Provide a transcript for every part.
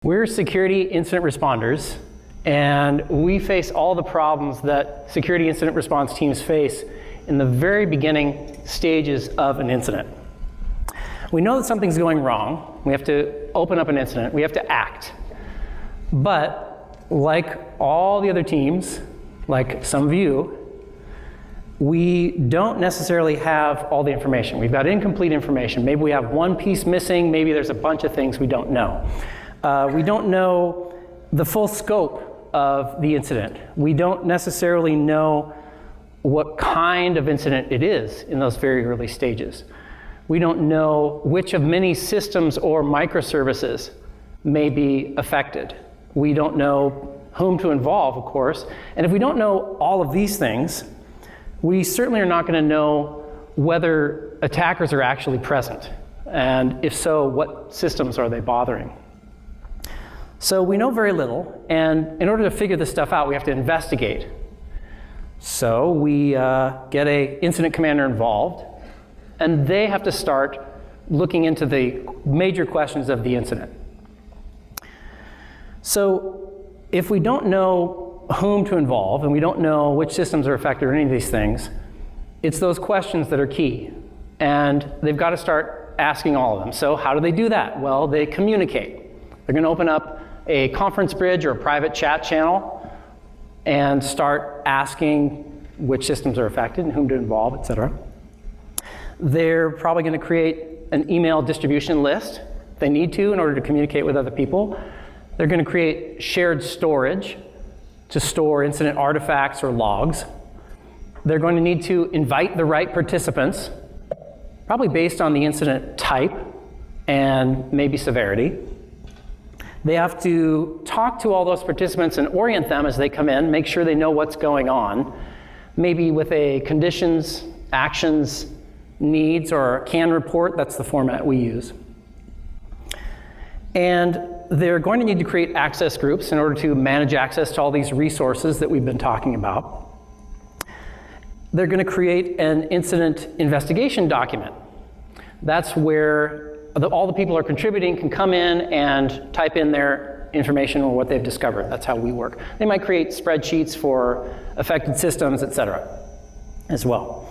We're security incident responders, and we face all the problems that security incident response teams face in the very beginning stages of an incident. We know that something's going wrong. We have to open up an incident. We have to act. But like all the other teams, like some of you, we don't necessarily have all the information. We've got incomplete information. Maybe we have one piece missing. Maybe there's a bunch of things we don't know. We don't know the full scope of the incident. We don't necessarily know what kind of incident it is in those very early stages. We don't know which of many systems or microservices may be affected. We don't know whom to involve, of course. And if we don't know all of these things, we certainly are not going to know whether attackers are actually present. And if so, what systems are they bothering? So we know very little, and in order to figure this stuff out, we have to investigate. So we get an incident commander involved, and they have to start looking into the major questions of the incident. So if we don't know whom to involve, and we don't know which systems are affected or any of these things, it's those questions that are key. And they've got to start asking all of them. So how do they do that? Well, they communicate. They're going to open up a conference bridge or a private chat channel and start asking which systems are affected and whom to involve, et cetera. They're probably going to create an email distribution list. They need to in order to communicate with other people. They're going to create shared storage to store incident artifacts or logs. They're going to need to invite the right participants, probably based on the incident type and maybe severity. They have to talk to all those participants and orient them as they come in, make sure they know what's going on, maybe with a conditions, actions, needs, or can report. That's the format we use. And they're going to need to create access groups in order to manage access to all these resources that we've been talking about. They're going to create an incident investigation document. That's where all the people who are contributing can come in and type in their information or what they've discovered. That's how we work. They might create spreadsheets for affected systems, et cetera, as well.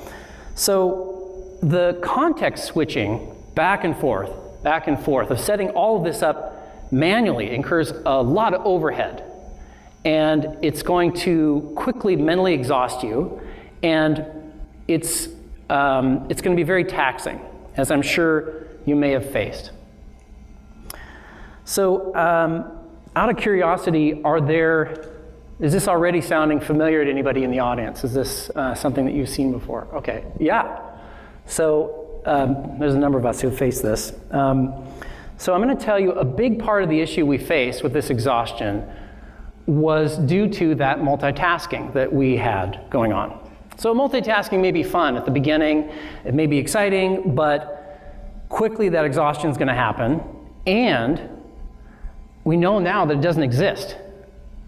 So the context switching back and forth of setting all of this up manually incurs a lot of overhead. And it's going to quickly mentally exhaust you, and it's going to be very taxing, as I'm sure you may have faced. So out of curiosity, is this already sounding familiar to anybody in the audience? Is this something that you've seen before? Okay, yeah. So there's a number of us who have faced this. So I'm going to tell you a big part of the issue we faced with this exhaustion was due to that multitasking that we had going on. So multitasking may be fun at the beginning, it may be exciting, but quickly that exhaustion is going to happen, and we know now that it doesn't exist,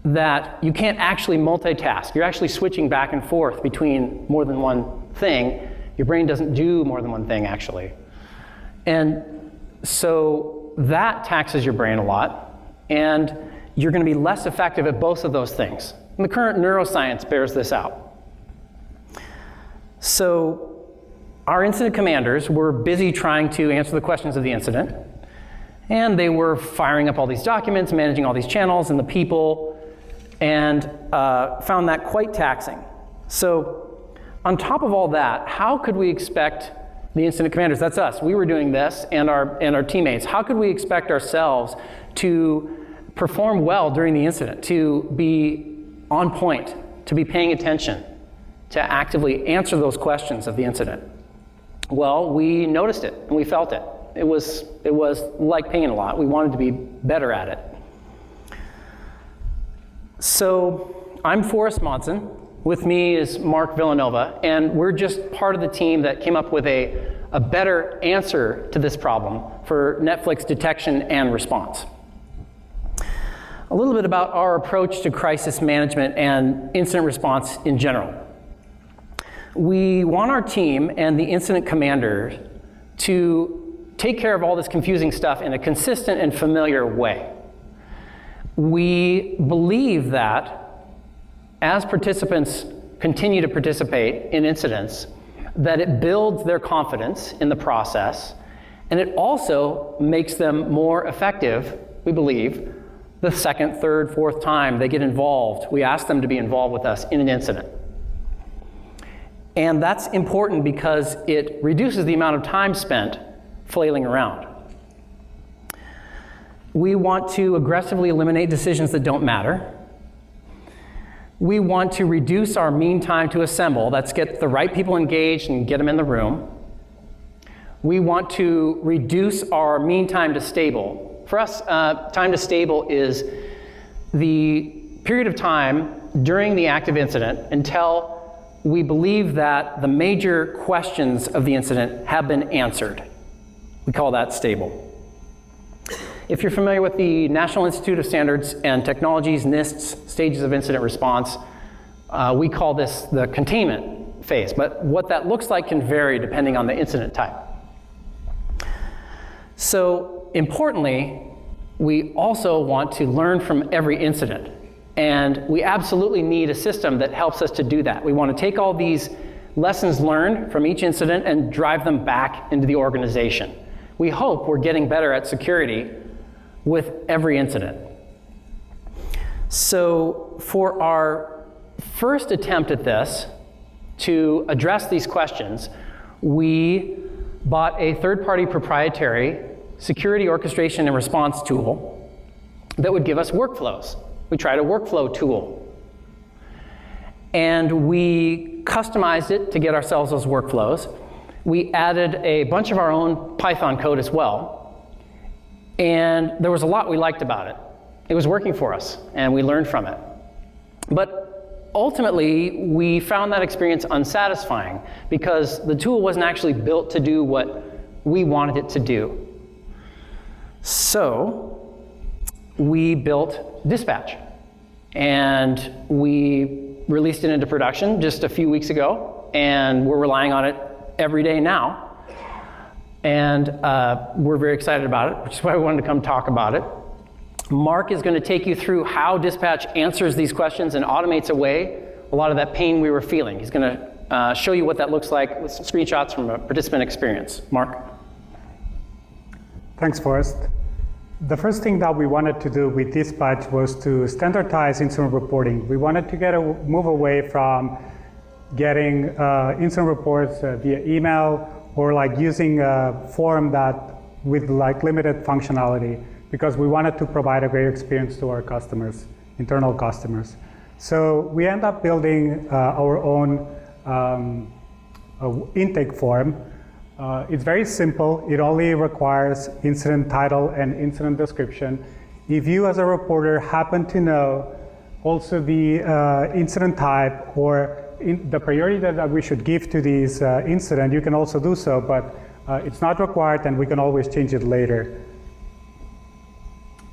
that you can't actually multitask. You're actually switching back and forth between more than one thing. Your brain doesn't do more than one thing, actually. And so that taxes your brain a lot, and you're going to be less effective at both of those things. And the current neuroscience bears this out. So our incident commanders were busy trying to answer the questions of the incident, and they were firing up all these documents, managing all these channels and the people, and found that quite taxing. So on top of all that, how could we expect the incident commanders, that's us, we were doing this, and our teammates, how could we expect ourselves to perform well during the incident, to be on point, to be paying attention, to actively answer those questions of the incident? Well, we noticed it and we felt it. It was like pain a lot. We wanted to be better at it. So I'm Forrest Monsen. With me is Marc Vilanova, and we're just part of the team that came up with a better answer to this problem for Netflix detection and response. A little bit about our approach to crisis management and incident response in general. We want our team and the incident commander to take care of all this confusing stuff in a consistent and familiar way. We believe that as participants continue to participate in incidents, that it builds their confidence in the process, and it also makes them more effective, we believe, the second, third, fourth time they get involved. We ask them to be involved with us in an incident. And that's important because it reduces the amount of time spent flailing around. We want to aggressively eliminate decisions that don't matter. We want to reduce our mean time to assemble. That's get the right people engaged and get them in the room. We want to reduce our mean time to stable. For us, time to stable is the period of time during the active incident until we believe that the major questions of the incident have been answered. We call that stable. If you're familiar with the National Institute of Standards and Technology's NIST's stages of incident response, we call this the containment phase, but what that looks like can vary depending on the incident type. So importantly, we also want to learn from every incident, and we absolutely need a system that helps us to do that. We want to take all these lessons learned from each incident and drive them back into the organization. We hope we're getting better at security with every incident. So for our first attempt at this, to address these questions, we bought a third-party proprietary security orchestration and response tool that would give us workflows. We tried a workflow tool. And we customized it to get ourselves those workflows. We added a bunch of our own Python code as well. And there was a lot we liked about it. It was working for us, and we learned from it. But ultimately, we found that experience unsatisfying because the tool wasn't actually built to do what we wanted it to do. So we built Dispatch, and we released it into production just a few weeks ago, and we're relying on it every day now. And we're very excited about it, which is why we wanted to come talk about it. Marc is going to take you through how Dispatch answers these questions and automates away a lot of that pain we were feeling. He's going to show you what that looks like with some screenshots from a participant experience. Marc? Thanks, Forrest. The first thing that we wanted to do with Dispatch was to standardize incident reporting. We wanted to move away from getting incident reports via email or like using a form that with like limited functionality, because we wanted to provide a great experience to our customers, internal customers. So we end up building our own intake form. It's very simple. It only requires incident title and incident description. If you as a reporter happen to know also the incident type or the priority that we should give to this incident, you can also do so, but it's not required and we can always change it later.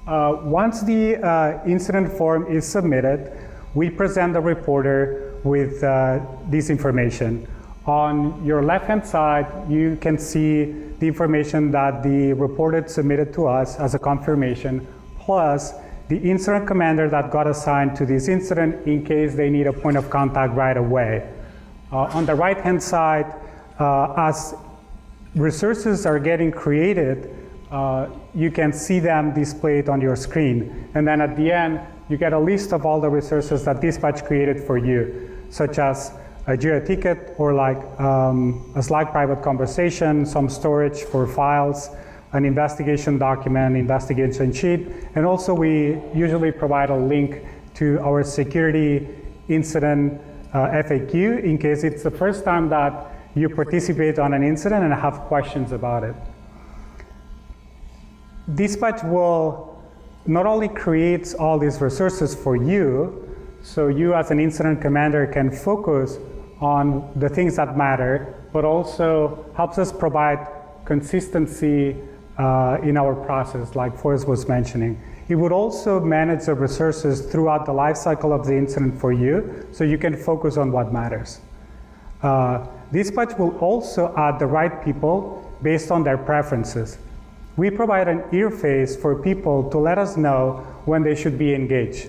Once the incident form is submitted, we present the reporter with this information. On your left-hand side, you can see the information that the reporter submitted to us as a confirmation, plus the incident commander that got assigned to this incident in case they need a point of contact right away. On the right-hand side, as resources are getting created, you can see them displayed on your screen. And then at the end, you get a list of all the resources that Dispatch created for you, such as a Jira ticket or like a Slack private conversation, some storage for files, an investigation document, investigation sheet, and also we usually provide a link to our security incident FAQ in case it's the first time that you participate on an incident and have questions about it. Dispatch will not only create all these resources for you, so you as an incident commander can focus on the things that matter, but also helps us provide consistency in our process, like Forrest was mentioning. It would also manage the resources throughout the life cycle of the incident for you, so you can focus on what matters. Dispatch will also add the right people based on their preferences. we provide an interface for people to let us know when they should be engaged.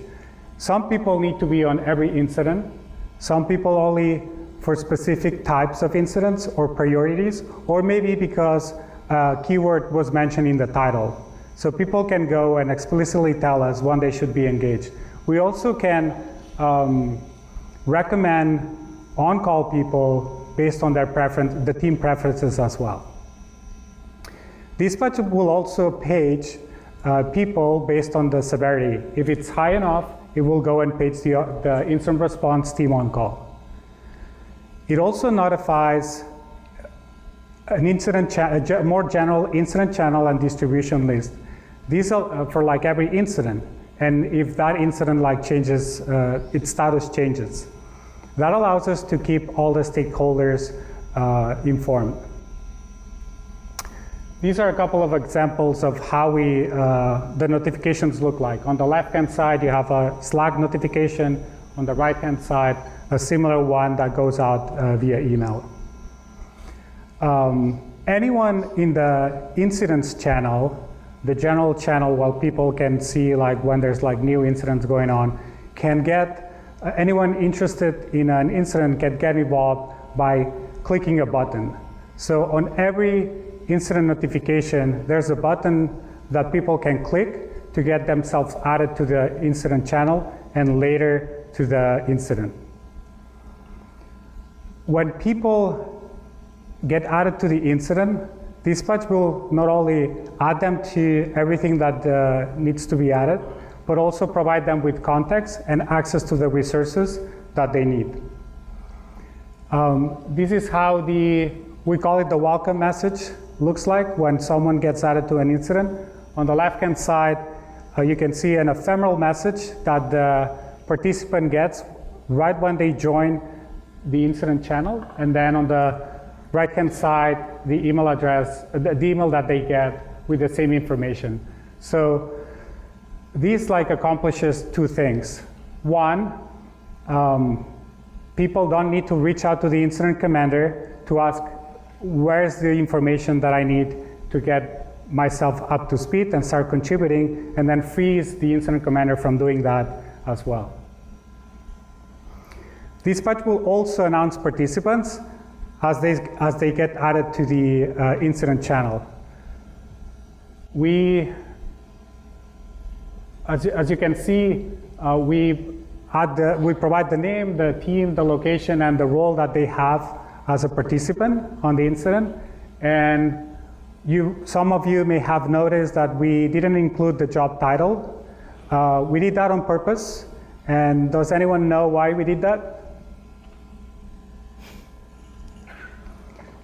Some people need to be on every incident. Some people only for specific types of incidents or priorities, or maybe because a keyword was mentioned in the title. So people can go and explicitly tell us when they should be engaged. We also can recommend on-call people based on their preference, the team preferences as well. Dispatch will also page people based on the severity. If it's high enough, it will go and page the incident response team on call. It also notifies an incident a more general incident channel and distribution list. These are for like every incident, and if that incident like changes, its status changes. That allows us to keep all the stakeholders informed. These are a couple of examples of how the notifications look like. On the left-hand side, you have a Slack notification. On the right-hand side, a similar one that goes out via email. Anyone in the incidents channel, the general channel where people can see like when there's like new incidents going on, can get, anyone interested in an incident can get involved by clicking a button. So on every incident notification, there's a button that people can click to get themselves added to the incident channel and later to the incident. When people get added to the incident, dispatch will not only add them to everything that needs to be added, but also provide them with context and access to the resources that they need. This is how we call it the welcome message looks like when someone gets added to an incident. On the left-hand side, you can see an ephemeral message that the participant gets right when they join the incident channel, and then on the right-hand side, the email address, the email that they get with the same information. So this like accomplishes two things. One, people don't need to reach out to the incident commander to ask, where's the information that I need to get myself up to speed and start contributing, and then frees the incident commander from doing that as well. Dispatch will also announce participants as they get added to the incident channel. As you can see, we provide the name, the team, the location, and the role that they have as a participant on the incident. And some of you may have noticed that we didn't include the job title. We did that on purpose. And does anyone know why we did that?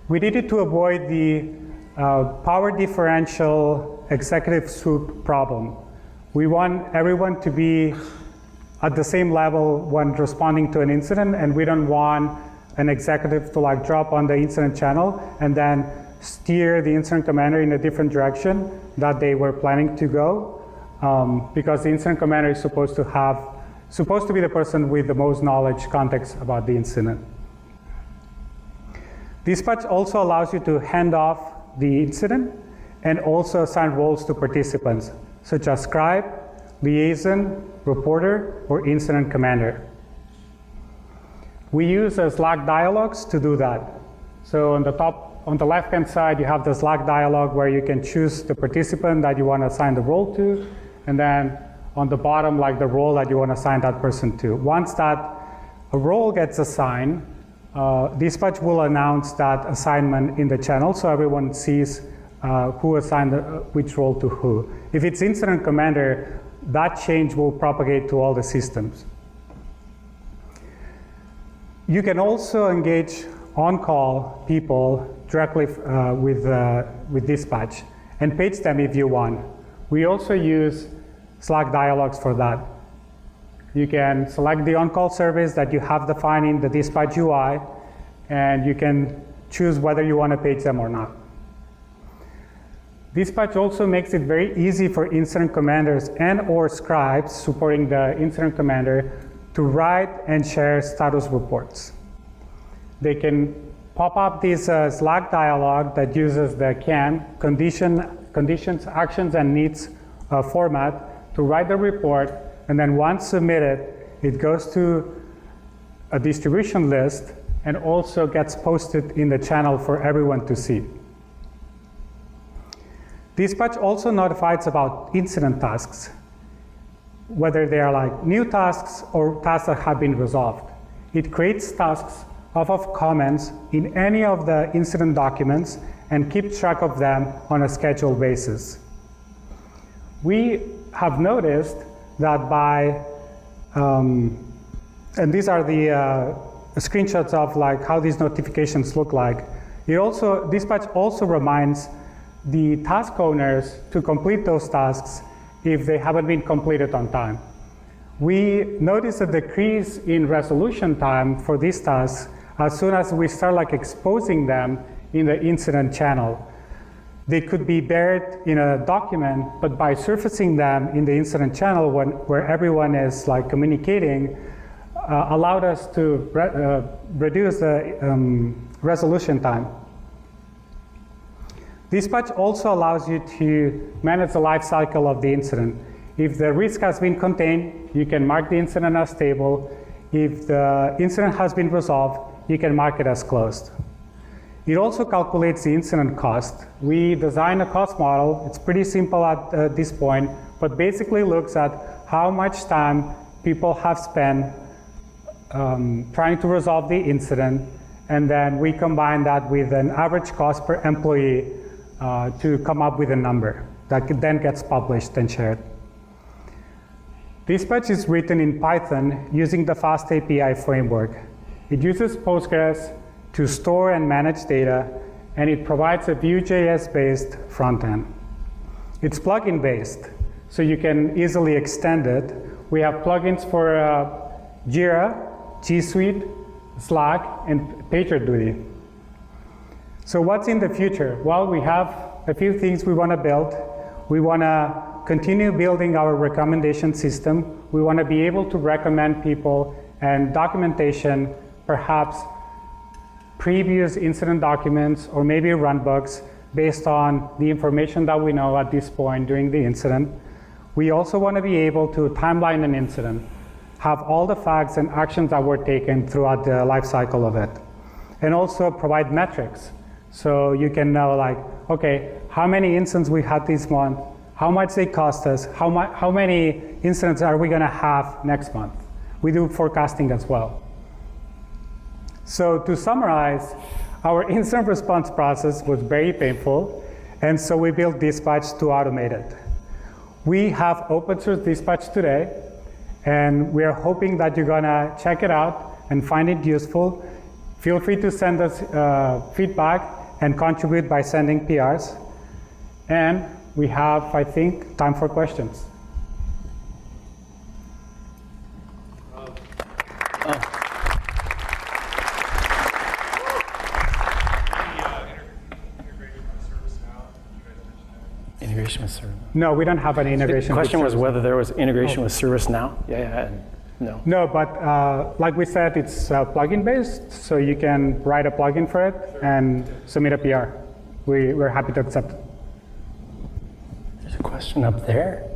We did it to avoid the power differential executive soup problem. We want everyone to be at the same level when responding to an incident, and we don't want an executive to like drop on the incident channel and then steer the incident commander in a different direction that they were planning to go, because the incident commander is supposed to be the person with the most knowledge, context about the incident. Dispatch also allows you to hand off the incident and also assign roles to participants, such as scribe, liaison, reporter, or incident commander. We use Slack dialogues to do that. So on the left-hand side, you have the Slack dialog where you can choose the participant that you want to assign the role to, and then on the bottom, like the role that you want to assign that person to. Once that a role gets assigned, Dispatch will announce that assignment in the channel so everyone sees who assigned which role to who. If it's incident commander, that change will propagate to all the systems. You can also engage on-call people directly with Dispatch and page them if you want. We also use Slack dialogues for that. You can select the on-call service that you have defined in the Dispatch UI, and you can choose whether you want to page them or not. Dispatch also makes it very easy for incident commanders and/or scribes supporting the incident commander to write and share status reports. They can pop up this Slack dialog that uses the CAN, conditions, actions, and needs format to write the report, and then once submitted, it goes to a distribution list and also gets posted in the channel for everyone to see. Dispatch also notifies about incident tasks, whether they are like new tasks or tasks that have been resolved. It creates tasks off of comments in any of the incident documents and keeps track of them on a scheduled basis. We have noticed that by, and these are the screenshots of like how these notifications look like. Dispatch also reminds the task owners to complete those tasks if they haven't been completed on time. We notice a decrease in resolution time for these tasks as soon as we start like exposing them in the incident channel. They could be buried in a document, but by surfacing them in the incident channel where everyone is like communicating, allowed us to reduce the resolution time. Dispatch also allows you to manage the life cycle of the incident. If the risk has been contained, you can mark the incident as stable. If the incident has been resolved, you can mark it as closed. It also calculates the incident cost. We design a cost model. It's pretty simple at this point, but basically looks at how much time people have spent trying to resolve the incident, and then we combine that with an average cost per employee to come up with a number that then gets published and shared. Dispatch is written in Python using the Fast API framework. It uses Postgres to store and manage data, and it provides a Vue.js-based front end. It's plugin based, so you can easily extend it. We have plugins for Jira, G Suite, Slack, and PagerDuty. So what's in the future? Well, we have a few things we want to build. We want to continue building our recommendation system. We want to be able to recommend people, and documentation, perhaps previous incident documents or maybe runbooks based on the information that we know at this point during the incident. We also want to be able to timeline an incident, have all the facts and actions that were taken throughout the life cycle of it, and also provide metrics. So you can know like, okay, how many incidents we had this month, how much they cost us, how many incidents are we gonna have next month. We do forecasting as well. So to summarize, our incident response process was very painful, and so we built Dispatch to automate it. We have open source Dispatch today, and we are hoping that you're gonna check it out and find it useful. Feel free to send us feedback and contribute by sending PRs. And we have, I think, time for questions. Integration with ServiceNow. No, we don't have an integration. The question was whether there was integration with ServiceNow. Yeah, no. No, but like we said, it's plugin based, so you can write a plugin for it and submit a PR. We're happy to accept it. There's a question up there.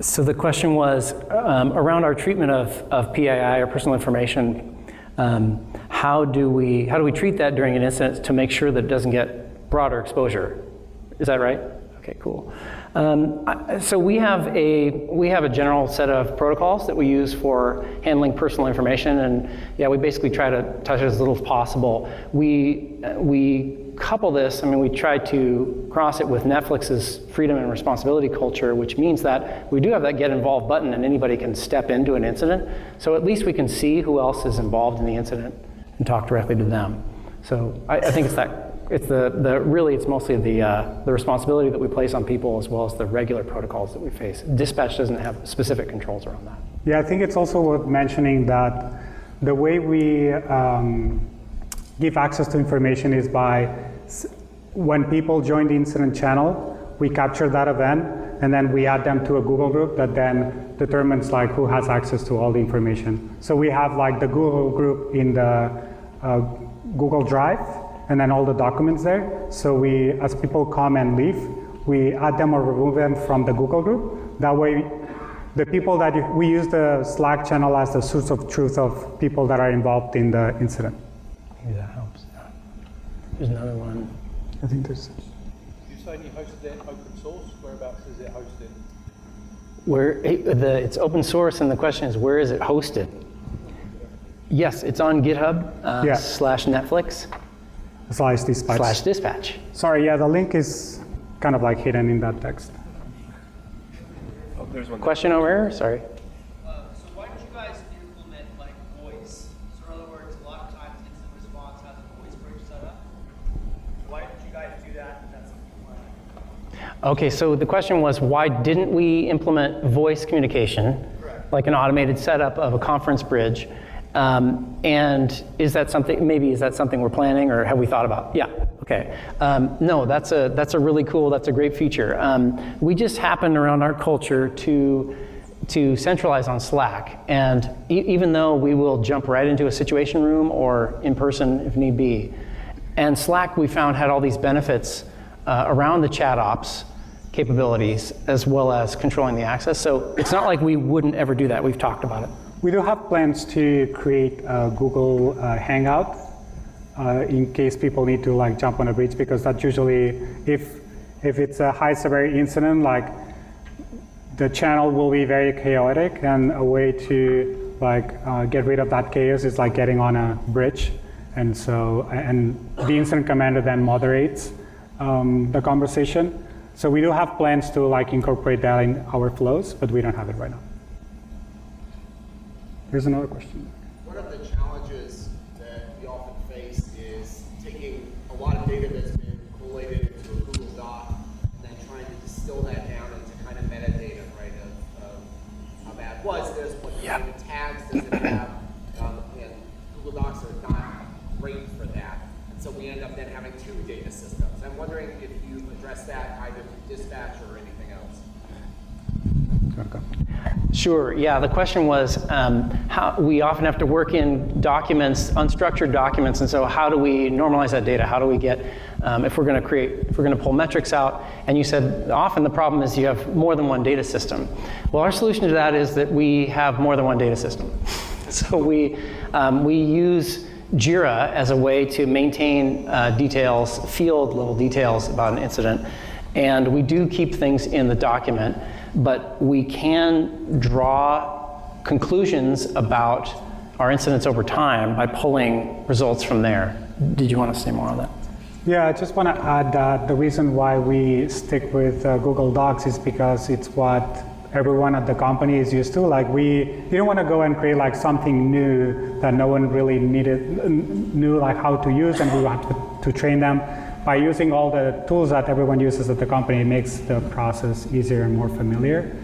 So the question was around our treatment of PII or personal information. How do we treat that during an incident to make sure that it doesn't get broader exposure? Is that right? Okay, cool. So we have a general set of protocols that we use for handling personal information, and yeah, we basically try to touch it as little as possible. We couple this, we try to cross it with Netflix's freedom and responsibility culture, which means that we do have that get involved button and anybody can step into an incident. So at least we can see who else is involved in the incident and talk directly to them. So I think it's mostly the responsibility that we place on people as well as the regular protocols that we face. Dispatch doesn't have specific controls around that. Yeah, I think it's also worth mentioning that the way we give access to information is by when people join the incident channel, we capture that event, and then we add them to a Google group that then determines like who has access to all the information. So we have like the Google group in the Google Drive, and then all the documents there. So we, as people come and leave, we add them or remove them from the Google group. That way, the people that we use the Slack channel as the source of truth of people that are involved in the incident. Maybe that helps. There's another one. I think there's. You say you hosted it in open source. Whereabouts is it hosted? It's open source, and the question is, where is it hosted? Yes, it's on GitHub /Netflix /dispatch. Sorry, yeah, the link is kind of like hidden in that text. Oh, there's one. Question over here. Sorry. So why don't you guys implement like voice? So in other words, a lot of times instant response has a voice bridge set up. Why don't you guys do that if that's something you want? Okay, so the question was, why didn't we implement voice communication, like an automated setup of a conference bridge? And is that something we're planning, or have we thought about? Yeah, okay. No, that's a really cool, that's a great feature. We just happened around our culture to centralize on Slack, and even though we will jump right into a situation room or in person if need be, and Slack we found had all these benefits around the chat ops capabilities as well as controlling the access. So it's not like we wouldn't ever do that. We've talked about it. We do have plans to create a Google Hangout in case people need to like jump on a bridge, because that's usually, if it's a high severity incident, like the channel will be very chaotic, and a way to like get rid of that chaos is like getting on a bridge. And so, and the incident commander then moderates the conversation. So we do have plans to like incorporate that in our flows, but we don't have it right now. Here's another question. One of the challenges that we often face is taking a lot of data that's been collated into a Google Doc and then trying to distill that down into kind of metadata, right, of how bad was this, what kind of tags does it have, and Google Docs are not great for that. And so we end up then having two data systems. I'm wondering if you address that either through dispatch or anything else. Sure, yeah, the question was how we often have to work in documents, unstructured documents, and so how do we normalize that data? How do we get, if we're gonna pull metrics out, and you said often the problem is you have more than one data system. Well, our solution to that is that we have more than one data system. So we use Jira as a way to maintain details, field level details about an incident, and we do keep things in the document, but we can draw conclusions about our incidents over time by pulling results from there. Did you want to say more on that? Yeah, I just want to add that the reason why we stick with Google Docs is because it's what everyone at the company is used to. Like you don't want to go and create like something new that no one really knew like how to use, and we want to train them. By using all the tools that everyone uses at the company, it makes the process easier and more familiar.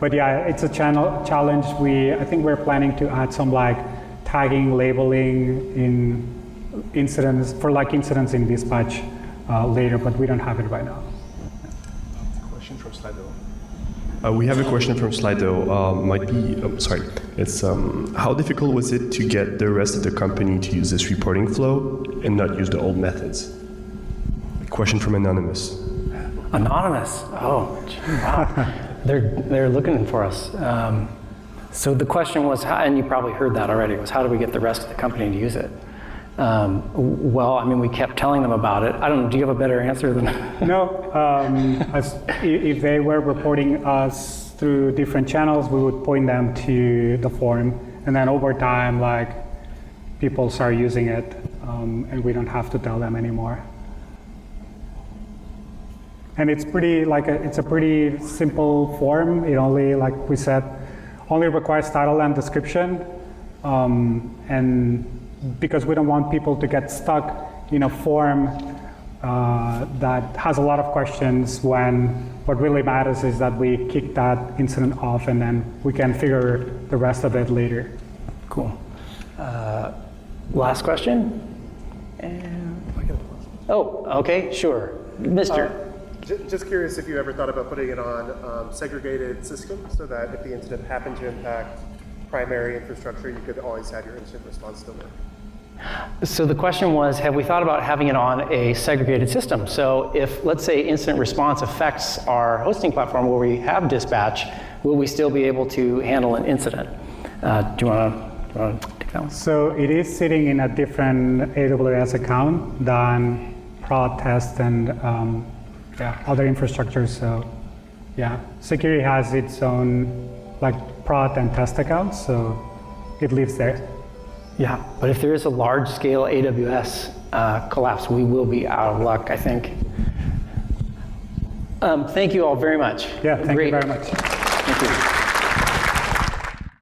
But yeah, it's a challenge. I think we're planning to add some like tagging, labeling in incidents, for like incidents in dispatch later, but we don't have it right now. Question from Slido. We have a question from Slido. It's how difficult was it to get the rest of the company to use this reporting flow and not use the old methods? Question from Anonymous. Anonymous. Oh, wow. They're looking for us. So the question was, and you probably heard that already, was how do we get the rest of the company to use it? Well, I mean, we kept telling them about it. I don't know, do you have a better answer than that? No, if they were reporting us through different channels, we would point them to the forum, and then over time, like, people start using it, and we don't have to tell them anymore. And it's pretty, it's a pretty simple form. It only, like we said, only requires title and description, and because we don't want people to get stuck in a form that has a lot of questions, when what really matters is that we kick that incident off, and then we can figure the rest of it later. Cool. Last question? Oh, okay, sure. Mr. Just curious if you ever thought about putting it on segregated systems so that if the incident happened to impact primary infrastructure, you could always have your incident response still work. So the question was, have we thought about having it on a segregated system? So if, let's say, incident response affects our hosting platform where we have dispatch, will we still be able to handle an incident? Do you want to take that one? So it is sitting in a different AWS account than prod, test, and other infrastructures. So yeah, security has its own prod and test accounts, so it lives there. Yeah, but if there is a large-scale AWS collapse, we will be out of luck, I think. Thank you all very much. Yeah, thank you very much. Thank you.